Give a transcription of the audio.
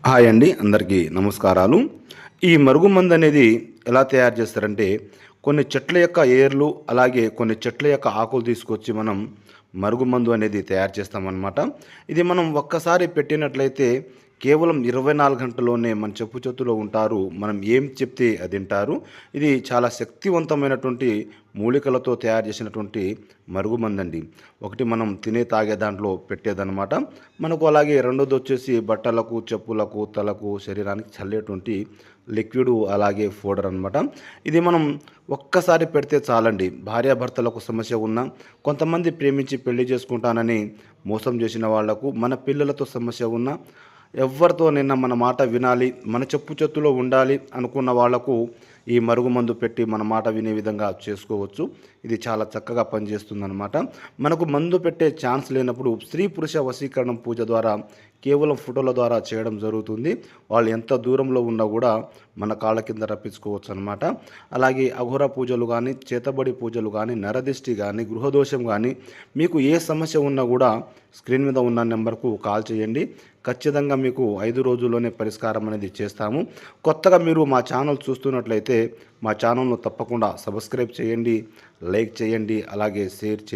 Hi అండి, అందరికీ నమస్కారాలు. ఈ మరుగుమందు అనేది ఎలా తయారు చేస్తారంటే, కొన్ని చెట్ల యొక్క ఏర్లు, అలాగే కొన్ని చెట్ల యొక్క ఆకులు తీసుకొచ్చి మనం మరుగుమందు అనేది తయారు చేస్తామన్నమాట. ఇది మనం ఒక్కసారి పెట్టినట్లయితే కేవలం 24 గంటల్లోనే మన చెప్పు చేతుల్లో ఉంటారు. మనం ఏం చెప్తే అది వింటారు. ఇది చాలా శక్తివంతమైనటువంటి మూలికలతో తయారు చేసినటువంటి మరుగుమందండి. ఒకటి మనం తినే తాగే దాంట్లో పెట్టేదన్నమాట. మనకు అలాగే రెండోదొచ్చేసి బట్టలకు, చెప్పులకు, తలకు, శరీరానికి చల్లేటువంటి లిక్విడ్, అలాగే పౌడర్ అనమాట. ఇది మనం ఒక్కసారి పెడితే చాలండి. భార్యాభర్తలకు సమస్య ఉన్నా, కొంతమంది ప్రేమించి పెళ్లి చేసుకుంటానని మోసం చేసిన వాళ్లకు, మన పిల్లలతో సమస్య ఉన్నా, ఎవరితో నిన్న మన మాట వినాలి, మన చెప్పు చేతుల్లో ఉండాలి అనుకున్న వాళ్లకు ఈ మరుగుమందు పెట్టి మన మాట వినే విధంగా చేసుకోవచ్చు. ఇది చాలా చక్కగా పనిచేస్తుందన్నమాట. మనకు మందు పెట్టే ఛాన్స్ లేనప్పుడు స్త్రీ పురుష వశీకరణం పూజ ద్వారా కేవలం ఫోటోల ద్వారా చేయడం జరుగుతుంది. వాళ్ళు ఎంత దూరంలో ఉన్నా కూడా మన కాళ్ళ కింద రప్పించుకోవచ్చు అనమాట. అలాగే అఘోర పూజలు కానీ, చేతబడి పూజలు కానీ, నరదిష్టి కానీ, గృహదోషం కానీ, మీకు ఏ సమస్య ఉన్నా కూడా స్క్రీన్ మీద ఉన్న నెంబర్కు కాల్ చేయండి. ఖచ్చితంగా మీకు 5 రోజుల్లోనే పరిష్కారం అనేది చేస్తాము. కొత్తగా మీరు మా ఛానల్ చూస్తున్నట్లయితే మా ఛానల్ను తప్పకుండా సబ్స్క్రైబ్ చేయండి, లైక్ చేయండి, అలాగే షేర్ చేయండి.